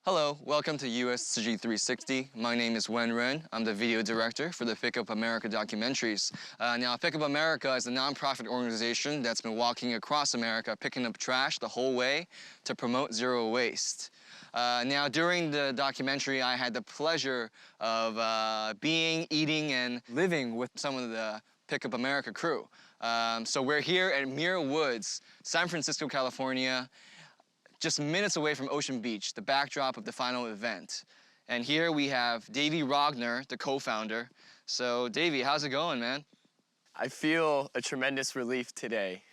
Hello, welcome to USTC360. My name is Wen Ren. I'm the video director for the Pick Up America documentaries. Now, Pick Up America is a nonprofit organization that's been walking across America picking up trash the whole way to promote zero waste. Now, during the documentary, I had the pleasure of being, eating, and living with some of the Pick Up America crew. So we're here at Muir Woods, San Francisco, California, just minutes away from Ocean Beach, the backdrop of the final event. And here we have Davey Rogner, the co-founder. So Davey, how's it going, man? I feel a tremendous relief today.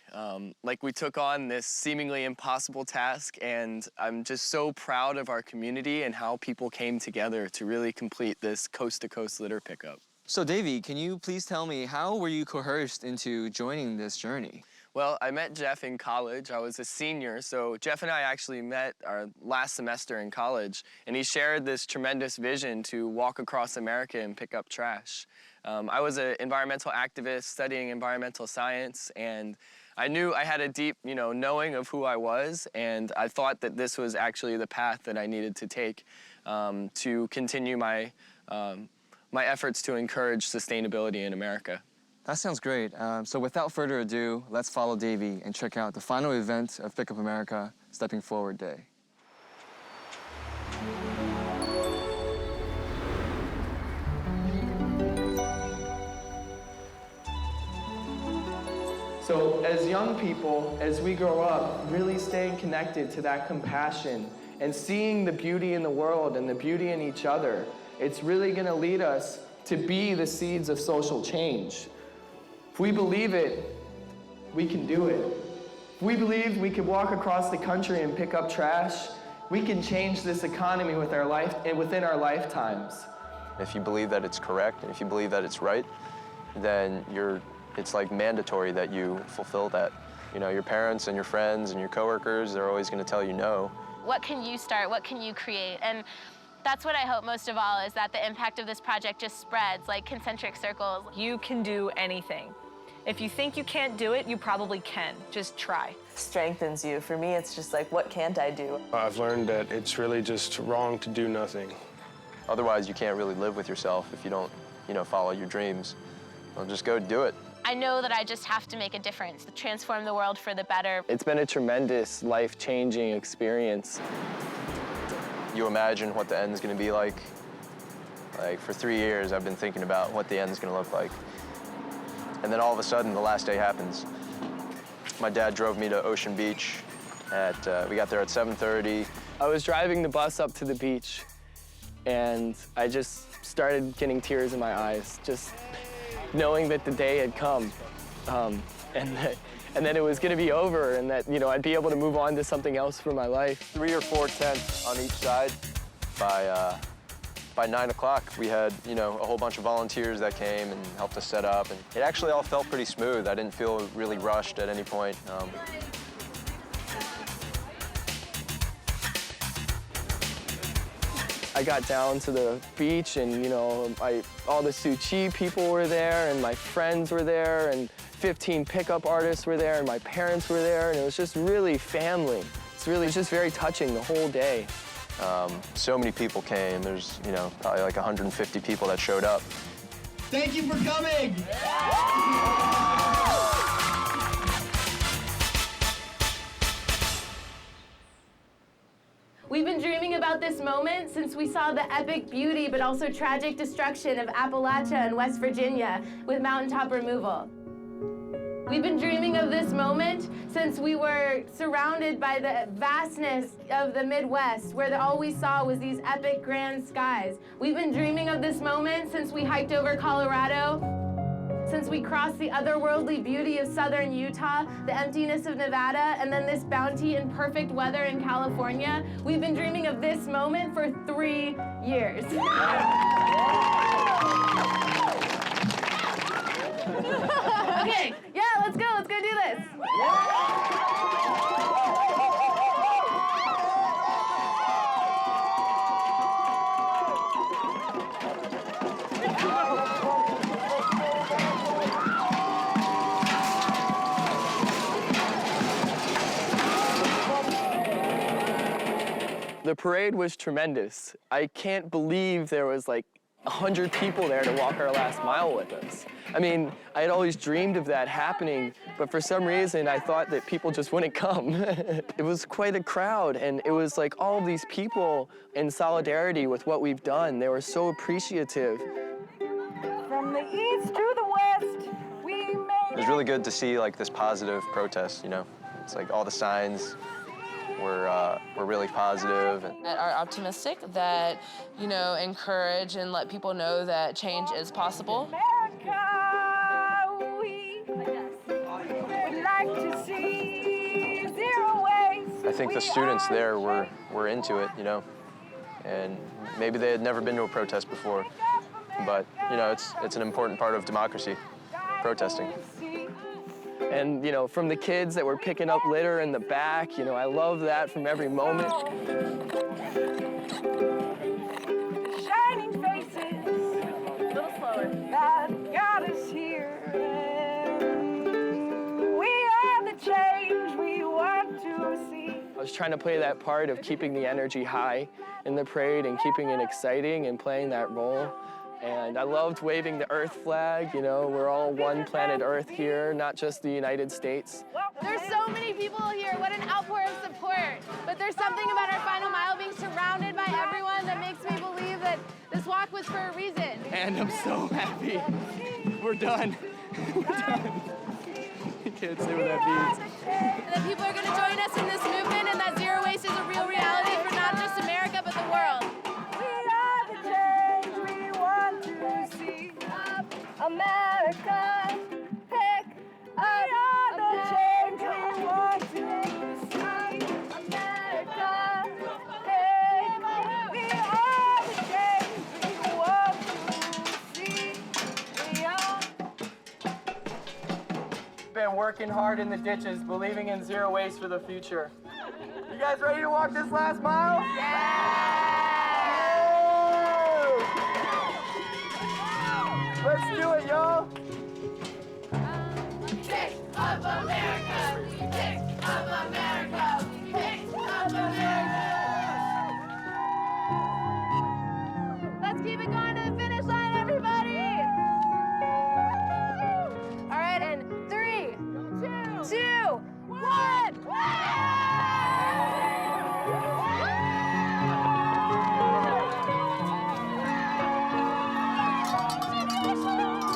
Like we took on this seemingly impossible task, and I'm just so proud of our community and how people came together to really complete this coast-to-coast litter pickup. So Davey, can you please tell me, how were you coerced into joining this journey? Well, I met Jeff in college. I was a senior, so Jeff and I actually met our last semester in college, and he shared this tremendous vision to walk across America and pick up trash. I was an environmental activist studying environmental science, and I knew I had a deep, knowing of who I was, and I thought that this was actually the path that I needed to take to continue my efforts to encourage sustainability in America. That sounds great. So without further ado, let's follow Davey and check out the final event of Pick Up America Stepping Forward Day. So as young people, as we grow up, really staying connected to that compassion and seeing the beauty in the world and the beauty in each other, it's really going to lead us to be the seeds of social change. If we believe it, we can do it. If we believe we can walk across the country and pick up trash, we can change this economy with our life and within our lifetimes. If you believe that it's correct and if you believe that it's right, then it's like mandatory that you fulfill that. Your parents and your friends and your coworkers, they're always going to tell you no. What can you start? What can you create? And that's what I hope most of all, is that the impact of this project just spreads like concentric circles. You can do anything. If you think you can't do it, you probably can. Just try. Strengthens you. For me, it's just like, what can't I do? I've learned that it's really just wrong to do nothing. Otherwise, you can't really live with yourself if you don't, follow your dreams. Well, just go do it. I know that I just have to make a difference, to transform the world for the better. It's been a tremendous, life-changing experience. You imagine what the end's going to be like. Like, for 3 years, I've been thinking about what the end's going to look like. And then all of a sudden, the last day happens. My dad drove me to Ocean Beach. We got there at 7:30. I was driving the bus up to the beach, and I just started getting tears in my eyes, just knowing that the day had come, and that it was going to be over, and that I'd be able to move on to something else for my life. 3 or 4 tents on each side. By 9 o'clock, we had a whole bunch of volunteers that came and helped us set up, and it actually all felt pretty smooth. I didn't feel really rushed at any point. I got down to the beach, and all the Suu Kyi people were there, and my friends were there, and 15 pickup artists were there, and my parents were there, and it was just really family. It was just very touching the whole day. So many people came. There's, probably like 150 people that showed up. Thank you for coming! We've been dreaming about this moment since we saw the epic beauty but also tragic destruction of Appalachia and West Virginia with mountaintop removal. We've been dreaming of this moment since we were surrounded by the vastness of the Midwest, where all we saw was these epic grand skies. We've been dreaming of this moment since we hiked over Colorado, since we crossed the otherworldly beauty of southern Utah, the emptiness of Nevada, and then this bounty and perfect weather in California. We've been dreaming of this moment for 3 years. Okay, yeah, let's go do this. The parade was tremendous. I can't believe there was like 100 people there to walk our last mile with us. I mean, I had always dreamed of that happening, but for some reason I thought that people just wouldn't come. It was quite a crowd, and it was like all of these people in solidarity with what we've done. They were so appreciative. From the east to the west, we made It was really good to see like this positive protest, you know? It's like all the signs were really positive. That are optimistic, that, you know, encourage and let people know that change is possible. America, we would like to see zero waste. I think the students there were into it, you know? And maybe they had never been to a protest before, but, you know, it's an important part of democracy, protesting. And, you know, from the kids that were picking up litter in the back, you know, I love that from every moment. Shining faces, a little slower, that got us here. We are the change we want to see. I was trying to play that part of keeping the energy high in the parade and keeping it exciting and playing that role. And I loved waving the Earth flag, you know, we're all one planet Earth here, not just the United States. There's so many people here, what an outpour of support. But there's something about our final mile being surrounded by everyone that makes me believe that this walk was for a reason. And I'm so happy. We're done. We're done. I can't say what that means. And that people are going to join us in this movement, and that zero waste is a real reality for not just America, but the world. America, pick up the change we want to see. America, pick, we are the change we want to see. We are. Been working hard in the ditches, believing in zero waste for the future. You guys ready to walk this last mile? Yeah! Let's do it, y'all. Pick up America, pick up America, pick up America. Let's keep it going to the finish line, everybody. All right, and 3, 2, 1.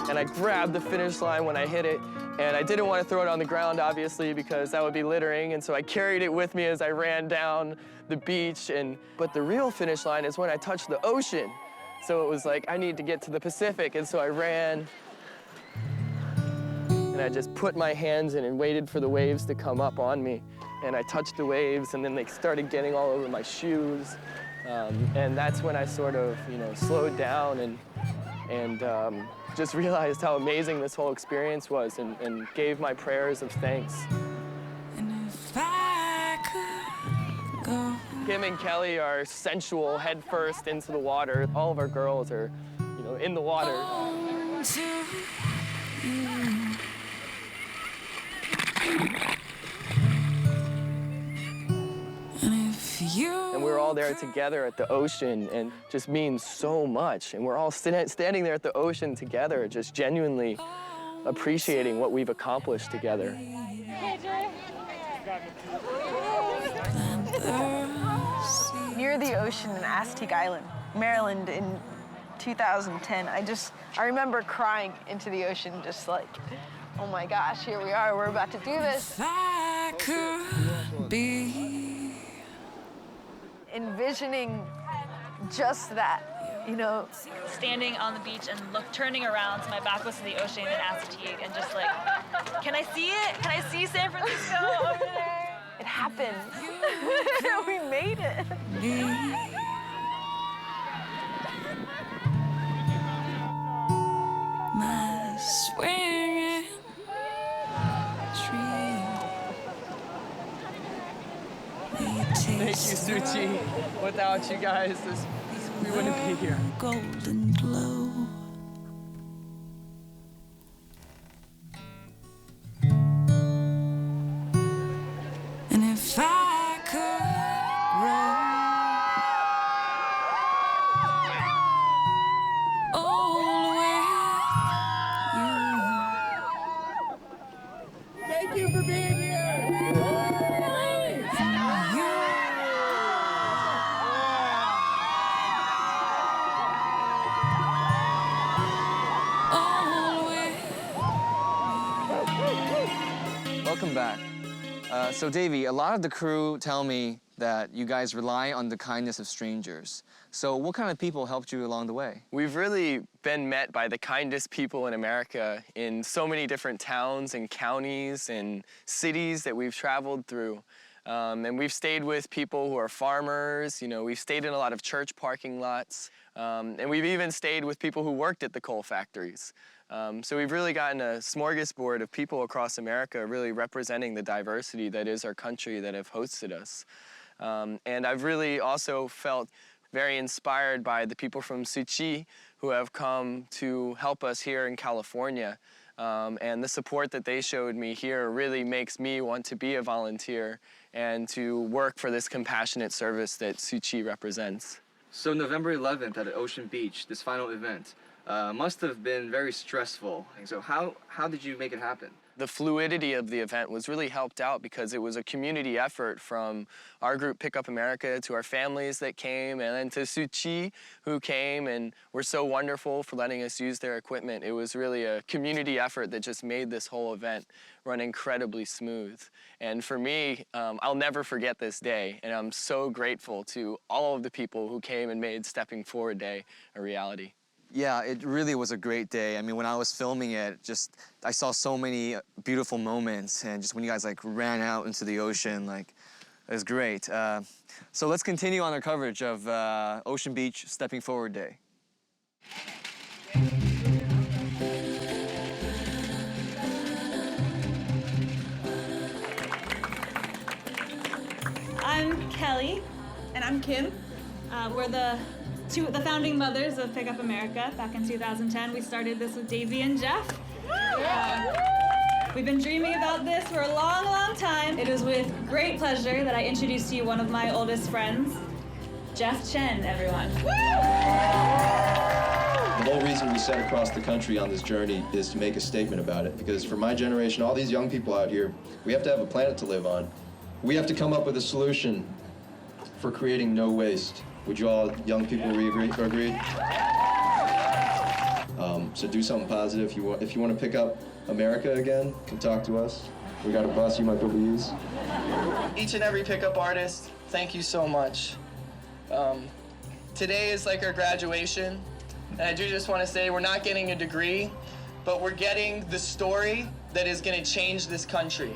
And I grabbed the finish line when I hit it, and I didn't want to throw it on the ground, obviously, because that would be littering, and so I carried it with me as I ran down the beach. But the real finish line is when I touched the ocean. So it was like, I need to get to the Pacific, and so I ran, and I just put my hands in and waited for the waves to come up on me. And I touched the waves, and then they started getting all over my shoes. And that's when I sort of, you know, slowed down and just realized how amazing this whole experience was, and gave my prayers of thanks. And if I could go. Kim and Kelly are sensual, head first into the water. All of our girls are, you know, in the water. And we were all there together at the ocean, and just means so much. And we're all standing there at the ocean together, just genuinely appreciating what we've accomplished together. Near the ocean in Aztec Island, Maryland in 2010, I remember crying into the ocean, just like, oh my gosh, here we are, we're about to do this. If I could be. Envisioning just that, you know. Standing on the beach and turning around, so my back was to the ocean in Aztec, and just like, can I see it? Can I see San Francisco over there? It happened. We made it. My swinging tree. Thank you, Suchi. Without you guys, we wouldn't be here. Golden glow. And if I could roll Thank you for being here. Welcome back. So Davey, a lot of the crew tell me that you guys rely on the kindness of strangers. So what kind of people helped you along the way? We've really been met by the kindest people in America in so many different towns and counties and cities that we've traveled through. And we've stayed with people who are farmers, you know, we've stayed in a lot of church parking lots, and we've even stayed with people who worked at the coal factories. So we've really gotten a smorgasbord of people across America really representing the diversity that is our country that have hosted us. And I've really also felt very inspired by the people from Tzu Chi who have come to help us here in California. And the support that they showed me here really makes me want to be a volunteer and to work for this compassionate service that Tzu Chi represents. So November 11th at Ocean Beach, this final event, must have been very stressful. So how did you make it happen? The fluidity of the event was really helped out because it was a community effort from our group Pick Up America to our families that came and then to Tzu Chi who came and were so wonderful for letting us use their equipment. It was really a community effort that just made this whole event run incredibly smooth. And for me, I'll never forget this day, and I'm so grateful to all of the people who came and made Stepping Forward Day a reality. Yeah, it really was a great day. I mean, when I was filming it, I saw so many beautiful moments, and just when you guys ran out into the ocean, it was great. So let's continue on our coverage of Ocean Beach Stepping Forward Day. I'm Kelly. And I'm Kim. We're the founding mothers of Pick Up America. Back in 2010, we started this with Davey and Jeff. We've been dreaming about this for a long, long time. It is with great pleasure that I introduce to you one of my oldest friends, Jeff Chen, everyone. The whole reason we set across the country on this journey is to make a statement about it, because for my generation, all these young people out here, we have to have a planet to live on. We have to come up with a solution for creating no waste. Would you all young people agree? So do something positive. If you want to pick up America again, come talk to us. We got a bus you might be able to use. Each and every pickup artist, thank you so much. Today is like our graduation, and I do just want to say we're not getting a degree, but we're getting the story that is going to change this country.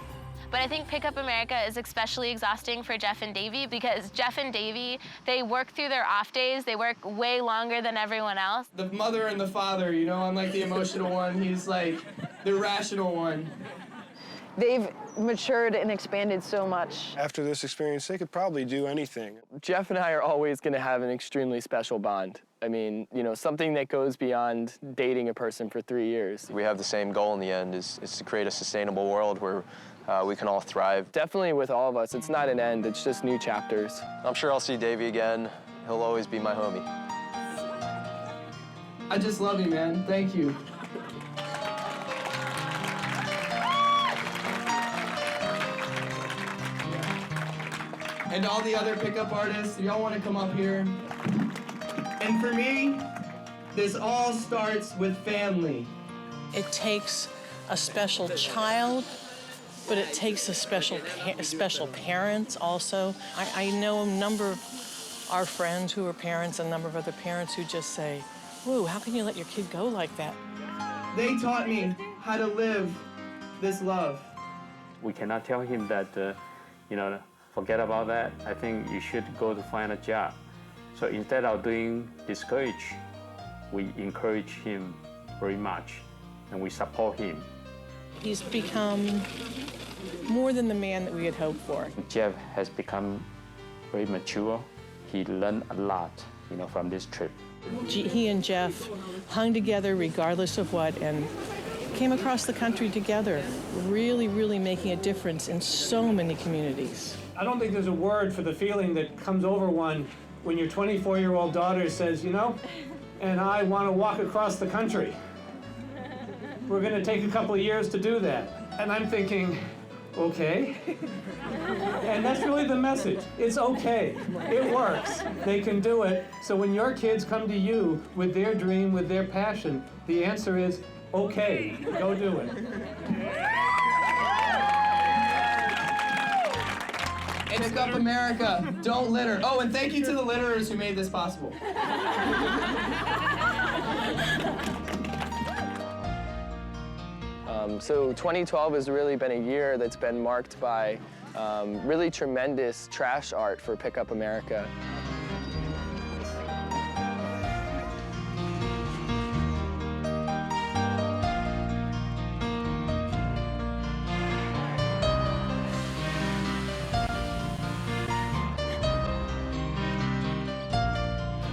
But I think Pick Up America is especially exhausting for Jeff and Davey because Jeff and Davey, they work through their off days. They work way longer than everyone else. The mother and the father, you know, I'm like the emotional one. He's like the rational one. They've matured and expanded so much. After this experience, they could probably do anything. Jeff and I are always going to have an extremely special bond. I mean, you know, something that goes beyond dating a person for 3 years. We have the same goal in the end, is to create a sustainable world where we can all thrive. Definitely with all of us, it's not an end, it's just new chapters. I'm sure I'll see Davey again. He'll always be my homie. I just love you, man. Thank you. And all the other pickup artists, y'all want to come up here? And for me, this all starts with family. It takes a special child, but it takes a special parents also. I know a number of our friends who are parents, and a number of other parents who just say, "Whoa, how can you let your kid go like that?" They taught me how to live this love. We cannot tell him that, forget about that. I think you should go to find a job. So instead of doing discourage, we encourage him very much, and we support him. He's become more than the man that we had hoped for. Jeff has become very mature. He learned a lot, from this trip. He and Jeff hung together regardless of what, and came across the country together, really, really making a difference in so many communities. I don't think there's a word for the feeling that comes over one when your 24-year-old daughter says, and I want to walk across the country. We're going to take a couple of years to do that. And I'm thinking, okay. And that's really the message. It's okay. It works. They can do it. So when your kids come to you with their dream, with their passion, the answer is, okay, go do it. Pick up America, don't litter. Oh, and thank you to the litterers who made this possible. So 2012 has really been a year that's been marked by really tremendous trash art for Pick Up America.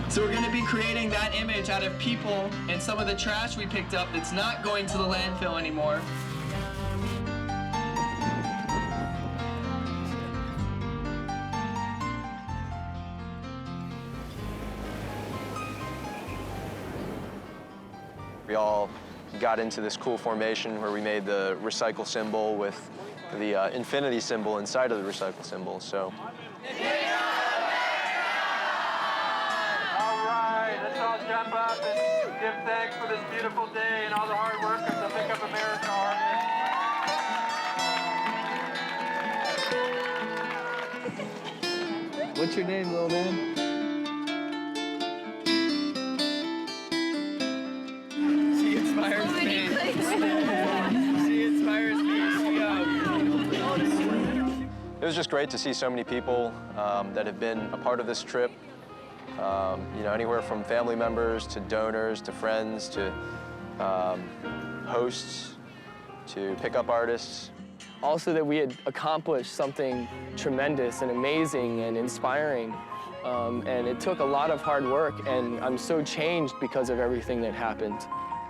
So we're going to be creating that image out of people and some of the trash we picked up that's not going to the landfill anymore. We all got into this cool formation where we made the recycle symbol with the infinity symbol inside of the recycle symbol, so. Let's all jump up and give thanks for this beautiful day and all the hard work of the Pick Up America Army. What's your name, little man? She inspires me. She inspires me. It was just great to see so many people that have been a part of this trip. You know, anywhere from family members to donors to friends to hosts to pickup artists. Also that we had accomplished something tremendous and amazing and inspiring. And it took a lot of hard work, and I'm so changed because of everything that happened.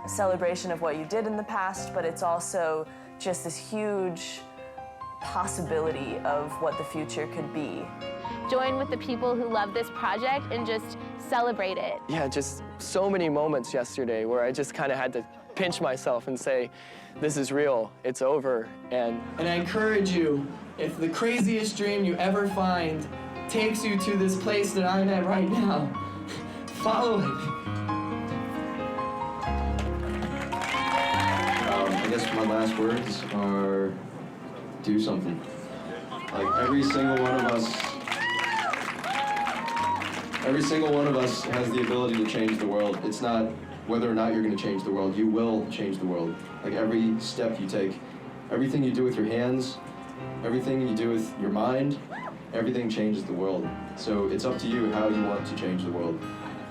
A celebration of what you did in the past, but it's also just this huge possibility of what the future could be. Join with the people who love this project and just celebrate it. Yeah, just so many moments yesterday where I just kind of had to pinch myself and say, this is real, it's over. And I encourage you, if the craziest dream you ever find takes you to this place that I'm at right now, follow it. I guess my last words are, do something. Like every single one of us has the ability to change the world. It's not whether or not you're going to change the world. You will change the world. Like every step you take, everything you do with your hands, everything you do with your mind, everything changes the world. So it's up to you how you want to change the world.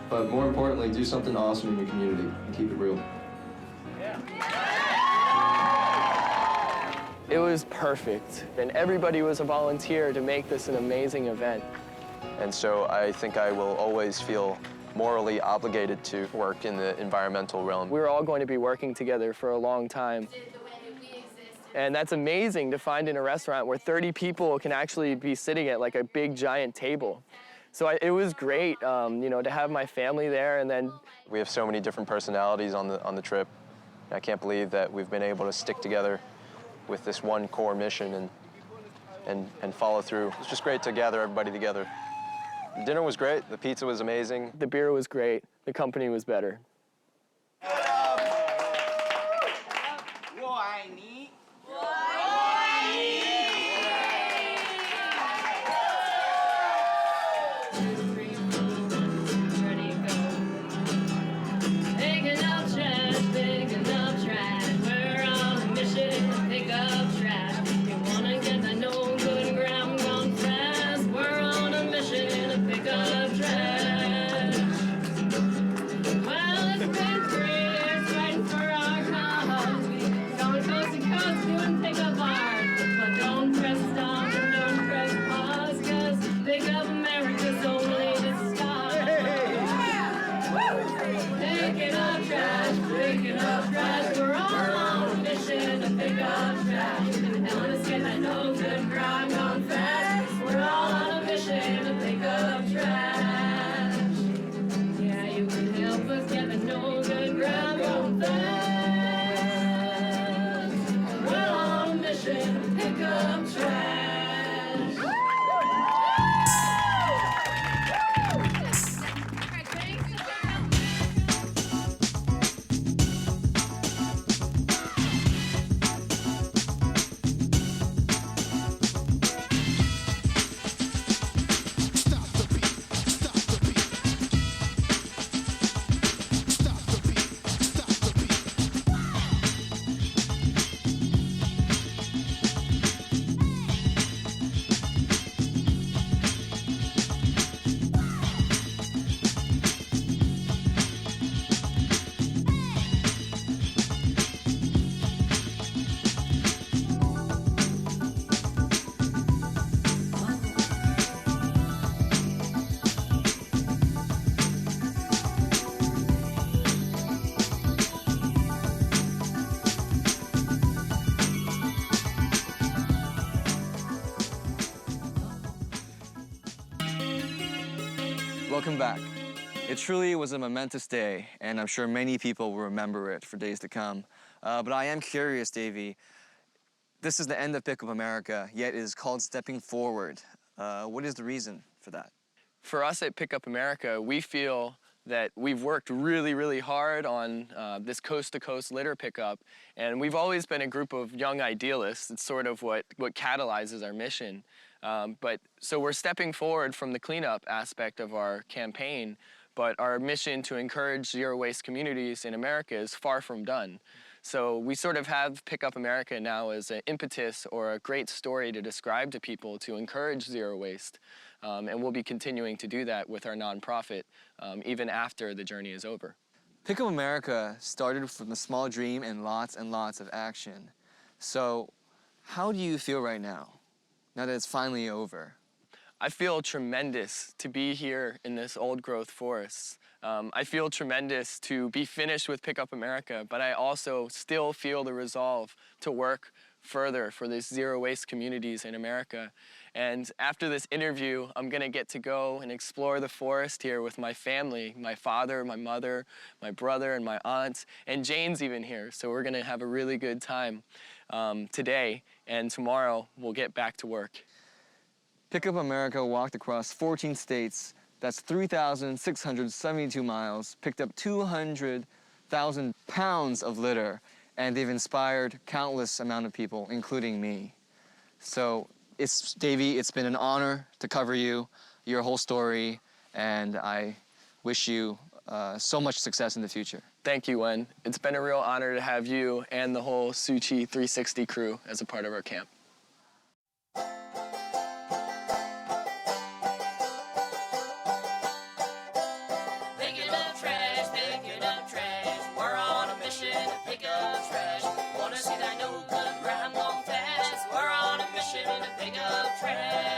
But more importantly, do something awesome in your community and keep it real. It was perfect, and everybody was a volunteer to make this an amazing event. And so I think I will always feel morally obligated to work in the environmental realm. We're all going to be working together for a long time. And that's amazing to find in a restaurant where 30 people can actually be sitting at like a big giant table. So it was great, you know, to have my family there, and then we have so many different personalities on the trip. I can't believe that we've been able to stick together with this one core mission and follow through. It's just great to gather everybody together. The dinner was great. The pizza was amazing. The beer was great. The company was better. Well, Welcome back. It truly was a momentous day, and I'm sure many people will remember it for days to come. But I am curious, Davey. This is the end of Pickup America, yet it is called Stepping Forward. What is the reason for that? For us at Pickup America, we feel that we've worked really, really hard on this coast-to-coast litter pickup, and we've always been a group of young idealists. It's sort of what catalyzes our mission. So we're stepping forward from the cleanup aspect of our campaign, but our mission to encourage zero-waste communities in America is far from done. So we sort of have Pickup America now as an impetus or a great story to describe to people to encourage zero waste. And we'll be continuing to do that with our nonprofit even after the journey is over. Pickup America started from a small dream and lots of action. So how do you feel right now that it's finally over? I feel tremendous to be here in this old growth forest. I feel tremendous to be finished with Pickup America, but I also still feel the resolve to work further for these zero waste communities in America. And after this interview, I'm gonna get to go and explore the forest here with my family, my father, my mother, my brother, and my aunt, and Jane's even here. So we're gonna have a really good time today, and tomorrow we'll get back to work. Pickup America walked across 14 states. That's 3,672 miles, picked up 200,000 pounds of litter, and they've inspired countless amount of people, including me. So Davey, it's been an honor to cover you, your whole story, and I wish you so much success in the future. Thank you, Wen. It's been a real honor to have you and the whole USTC360 crew as a part of our camp. Wanna see that no good graham long fast. We're on a mission to pick up trash.